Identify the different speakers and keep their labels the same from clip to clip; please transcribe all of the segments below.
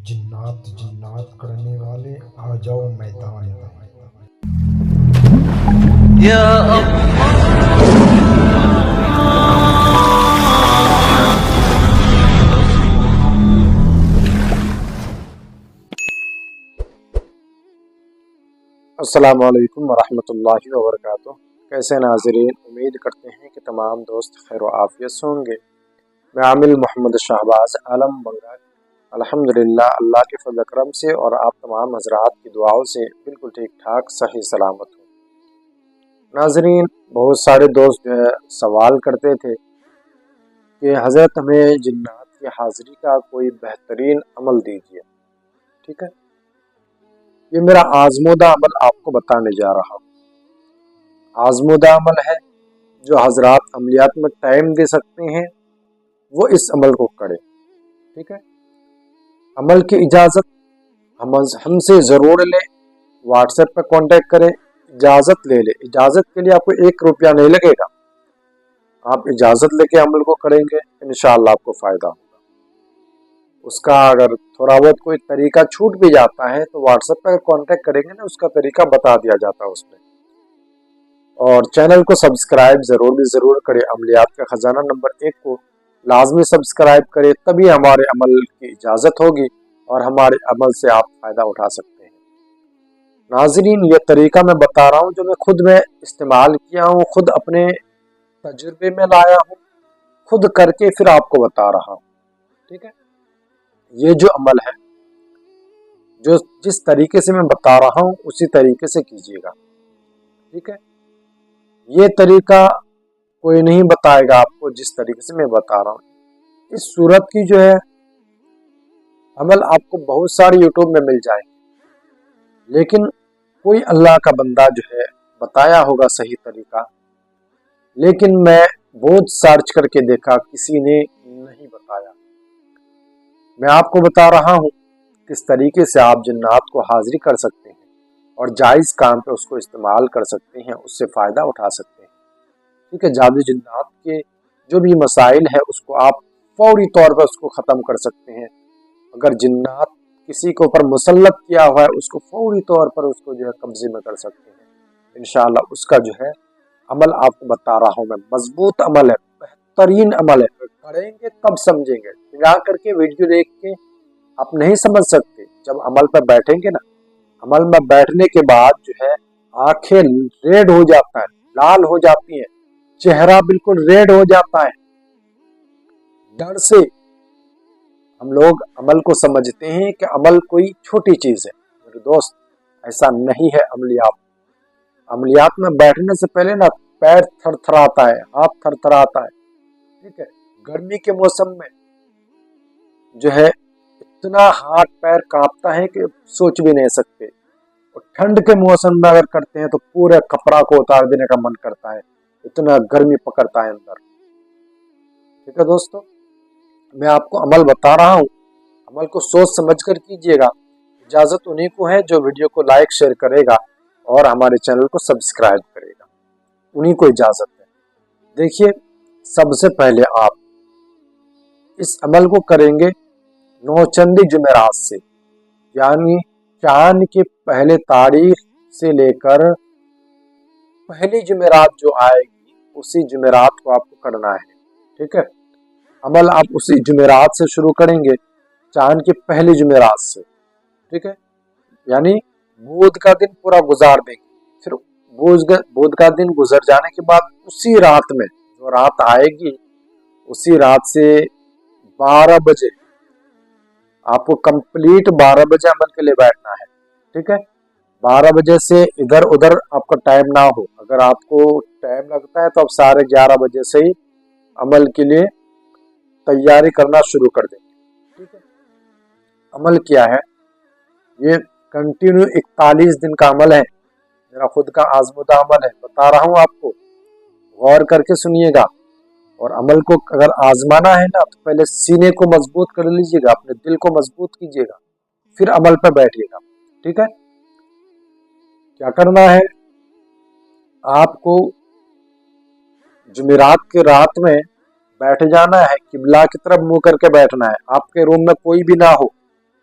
Speaker 1: जिन्नात जिन्नात करने वाले आ जाओ मैदान में।
Speaker 2: या
Speaker 3: अस्सलामु अलैकुम वरहमतुल्लाहि वबरकातुहू। कैसे नाज़रीन, उम्मीद करते हैं कि तमाम दोस्त खैर व आफियत से होंगे। मैं आमिल मोहम्मद शहबाज आलम बंगाल अल्हम्दुलिल्लाह अल्लाह के फज़ल करम से और आप तमाम हज़रात की दुआओं से बिल्कुल ठीक ठाक सही सलामत हूँ। नाज़रीन, बहुत सारे दोस्त जो है सवाल करते थे कि हज़रत हमें जिन्नात की हाज़िरी का कोई बेहतरीन अमल दीजिए। ठीक है, ये मेरा आज़मूदा अमल आपको बताने जा रहा हूँ। आज़मूदा अमल है जो हजरात अमलियात में टाइम दे सकते हैं वो इस अमल को करें। ठीक है, अमल की इजाज़त हमसे ज़रूर लें, व्हाट्सएप पे कांटेक्ट करें, इजाज़त ले लें। इजाज़त के लिए आपको 1 रुपया नहीं लगेगा। आप इजाज़त लेके अमल को करेंगे, इंशाअल्लाह आपको फ़ायदा होगा। उसका अगर थोड़ा बहुत कोई तरीका छूट भी जाता है तो व्हाट्सएप पर कांटेक्ट करेंगे ना, उसका तरीका बता दिया जाता है उसमें। और चैनल को सब्सक्राइब ज़रूर करें। अमलियात का ख़जाना नंबर 1 को लाजमी सब्सक्राइब करें, तभी हमारे अमल की इजाज़त होगी और हमारे अमल से आप फ़ायदा उठा सकते हैं। नाज़रीन, ये तरीका मैं बता रहा हूँ जो मैं खुद में इस्तेमाल किया हूँ, खुद अपने तजुर्बे में लाया हूँ, खुद करके फिर आपको बता रहा हूँ। ठीक है, ये जो अमल है, जो जिस तरीके से मैं बता रहा हूँ उसी तरीके से कीजिएगा। ठीक है, ये तरीका कोई नहीं बताएगा आपको जिस तरीके से मैं बता रहा हूँ। इस सूरत की जो है अमल आपको बहुत सारे यूट्यूब में मिल जाएंगे, लेकिन कोई अल्लाह का बंदा जो है बताया होगा सही तरीका, लेकिन मैं बहुत सर्च करके देखा, किसी ने नहीं बताया। मैं आपको बता रहा हूँ किस तरीके से आप जिन्नात को हाजिरी कर सकते हैं और जायज़ काम पे उसको इस्तेमाल कर सकते हैं, उससे फ़ायदा उठा सकते हैं। ठीक है, जादू जिन्नात के जो भी मसाइल है उसको आप फौरी तौर पर उसको ख़त्म कर सकते हैं। अगर जिन्नात किसी के ऊपर मुसल्लत किया हुआ है उसको फौरी तौर पर उसको जो है कब्जे में कर सकते हैं। इंशाअल्लाह उसका जो है अमल आपको बता रहा हूँ मैं। मजबूत अमल है, बेहतरीन अमल है, करेंगे तब समझेंगे। बिना करके वीडियो देख के आप नहीं समझ सकते। जब अमल पर बैठेंगे ना, अमल में बैठने के बाद जो है आंखें रेड हो जाता है, लाल हो जाती हैं, चेहरा बिल्कुल रेड हो जाता है। डर से हम लोग अमल को समझते हैं कि अमल कोई छोटी चीज है। मेरे दोस्त, ऐसा नहीं है। अमलियात में बैठने से पहले ना पैर थरथराता है, हाथ थरथराता है। ठीक है, गर्मी के मौसम में जो है इतना हाथ पैर कांपता है कि सोच भी नहीं सकते। और ठंड के मौसम में अगर करते हैं तो पूरे कपड़ा को उतार देने का मन करता है, इतना गर्मी पकड़ता है अंदर। ठीक है दोस्तों, मैं आपको अमल बता रहा हूँ, अमल को सोच समझ कर कीजिएगा। इजाज़त उन्हीं को है जो वीडियो को लाइक शेयर करेगा और हमारे चैनल को सब्सक्राइब करेगा, उन्हीं को इजाज़त है। देखिए, सबसे पहले आप इस अमल को करेंगे नौचंदी जुमेरात से, यानी चांद के पहले तारीख से लेकर पहली जुमेरात जो आएगी उसी जुमेरात को आपको करना है। ठीक है, अमल आप उसी जुमेरात से शुरू करेंगे, चांद की पहली जुमेरात से। ठीक है, यानी बुध का दिन पूरा गुजार देंगे। फिर बुध का दिन गुजर जाने के बाद उसी रात में, जो रात आएगी उसी रात से 12 बजे आपको कंप्लीट 12 बजे अमल के लिए बैठना है। ठीक है, 12 बजे से इधर उधर आपका टाइम ना हो। अगर आपको टाइम लगता है तो आप 11:30 बजे से ही अमल के लिए तैयारी करना शुरू कर देंगे। ठीक है, अमल क्या है, ये कंटिन्यू 41 दिन का अमल है। मेरा खुद का आजमुदा अमल है, बता रहा हूँ आपको, गौर करके सुनिएगा। और अमल को अगर आजमाना है ना तो पहले सीने को मजबूत कर लीजिएगा, अपने दिल को मजबूत कीजिएगा, फिर अमल पर बैठिएगा। ठीक है, क्या करना है, आपको जुमेरात की रात में बैठ जाना है, किबला की तरफ मुंह करके बैठना है। आपके रूम में कोई भी ना हो,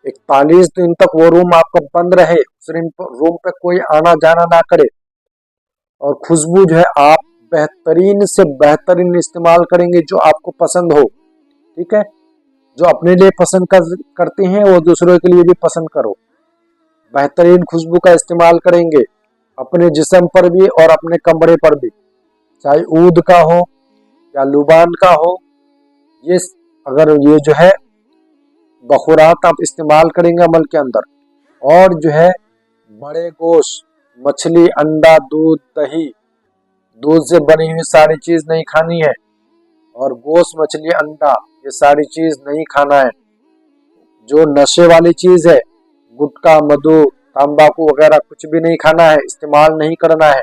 Speaker 3: 41 दिन तक वो रूम आपका बंद रहे, उस रूम पे कोई आना जाना ना करे, और खुशबू जो है आप बेहतरीन से बेहतरीन इस्तेमाल करेंगे जो आपको पसंद हो। ठीक है, जो अपने लिए पसंद करते हैं वो दूसरों के लिए भी पसंद करो। बेहतरीन खुशबू का इस्तेमाल करेंगे अपने जिस्म पर भी और अपने कमरे पर भी, चाहे ऊद का हो या लुबान का हो। ये अगर ये जो है बखुरात आप इस्तेमाल करेंगे अमल के अंदर, और जो है बड़े गोश्त, मछली, अंडा, दूध, दही, दूध से बनी हुई सारी चीज नहीं खानी है, और गोश्त, मछली, अंडा ये सारी चीज नहीं खाना है। जो नशे वाली चीज है, गुटखा, मधु, तंबाकू वगैरह कुछ भी नहीं खाना है, इस्तेमाल नहीं करना है।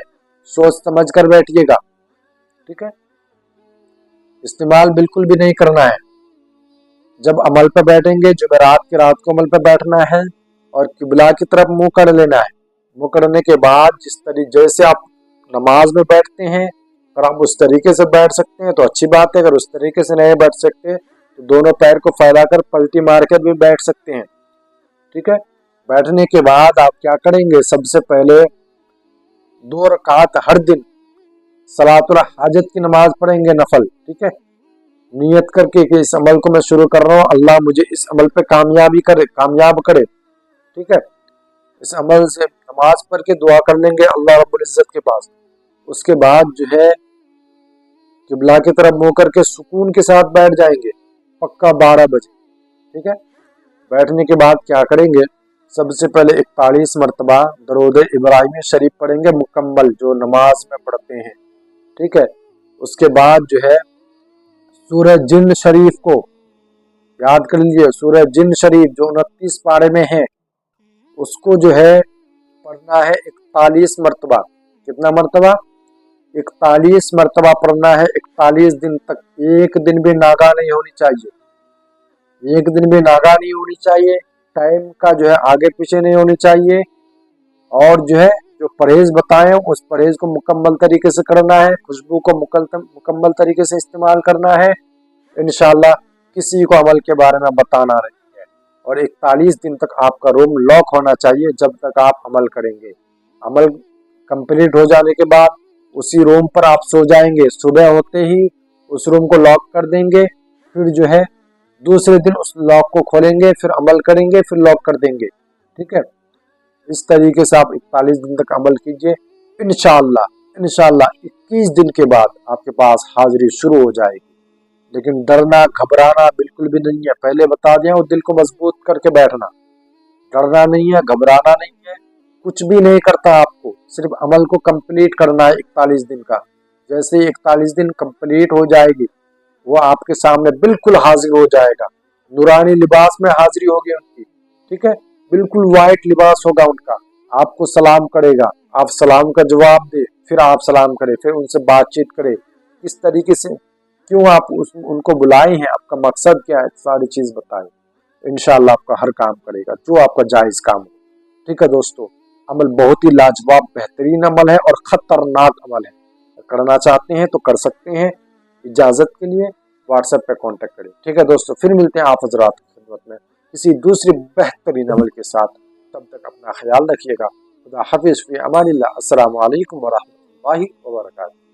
Speaker 3: सोच समझ कर बैठिएगा, ठीक है, इस्तेमाल बिल्कुल भी नहीं करना है। जब अमल पे बैठेंगे, जुमेरात की रात को अमल पे बैठना है और किबला की तरफ मुंह कर लेना है। मुंह करने के बाद जैसे आप नमाज में बैठते हैं, अगर आप उस तरीके से बैठ सकते हैं तो अच्छी बात है। अगर उस तरीके से नहीं बैठ सकते तो दोनों पैर को फैलाकर पलटी मारकर भी बैठ सकते हैं। ठीक है, बैठने के बाद आप क्या करेंगे, सबसे पहले 2 रकात हर दिन सलातुल हाजत की नमाज पढ़ेंगे, नफल। ठीक है, नियत करके कि इस अमल को मैं शुरू कर रहा हूँ, अल्लाह मुझे इस अमल पे कामयाब करे। ठीक है, इस अमल से नमाज पढ़ के दुआ कर लेंगे अल्लाह रब्बुल इज्जत के पास। उसके बाद जो है किबला की तरफ मुंह करके सुकून के साथ बैठ जाएंगे, पक्का 12 बजे। ठीक है, बैठने के बाद क्या करेंगे, सबसे पहले 41 मरतबा दरूद इब्राहिमी शरीफ पढ़ेंगे मुकम्मल, जो नमाज में पढ़ते हैं। ठीक है, उसके बाद जो है सूरह जिन शरीफ को याद कर लीजिए, सूरह जिन शरीफ जो 29 पारे में है, उसको जो है पढ़ना है 41 मरतबा। कितना मरतबा? 41 मरतबा पढ़ना है 41 दिन तक। एक दिन भी नागा नहीं होनी चाहिए, एक दिन भी नागा नहीं होनी चाहिए, टाइम का जो है आगे पीछे नहीं होनी चाहिए, और जो है जो परहेज बताए उस परहेज को मुकम्मल तरीके से करना है, खुशबू को मुकम्मल तरीके से इस्तेमाल करना है। इंशाअल्लाह किसी को अमल के बारे में बताना नहीं है, और 41 दिन तक आपका रूम लॉक होना चाहिए जब तक आप अमल करेंगे। अमल कंप्लीट हो जाने के बाद उसी रूम पर आप सो जाएंगे, सुबह होते ही उस रूम को लॉक कर देंगे, फिर जो है दूसरे दिन उस लॉक को खोलेंगे, फिर अमल करेंगे, फिर लॉक कर देंगे। ठीक है, इस तरीके से आप 41 दिन तक अमल कीजिए। इंशाअल्लाह 21 दिन के बाद आपके पास हाजिरी शुरू हो जाएगी। लेकिन डरना घबराना बिल्कुल भी नहीं है, पहले बता दिया, और दिल को मजबूत करके बैठना। डरना नहीं है, घबराना नहीं है, कुछ भी नहीं करता आपको, सिर्फ अमल को कंप्लीट करना है 41 दिन का। जैसे ही 41 दिन कंप्लीट हो जाएगी, वो आपके सामने बिल्कुल हाजिर हो जाएगा, नूरानी लिबास में हाजिरी होगी उनकी। ठीक है, बिल्कुल वाइट लिबास होगा उनका, आपको सलाम करेगा, आप सलाम का जवाब दे, फिर आप सलाम करें, फिर उनसे बातचीत करें, किस तरीके से, क्यों आप उनको बुलाए हैं, आपका मकसद क्या है, सारी चीज बताएं। इंशाअल्लाह आपका हर काम करेगा जो आपका जायज काम हो। ठीक है दोस्तों, अमल बहुत ही लाजवाब बेहतरीन अमल है और खतरनाक अमल है। करना चाहते हैं तो कर सकते हैं। इजाजत के लिए व्हाट्सएप पे कांटेक्ट करें। ठीक है दोस्तों, फिर मिलते हैं आप हजरात की खिदमत में किसी दूसरी बेहतरीन अमल के साथ। तब तक अपना ख्याल रखिएगा। खुदा हाफिज़, फी अमानिल्लाह। अस्सलामु अलैकुम व रहमतुल्लाहि व बरकातुहू।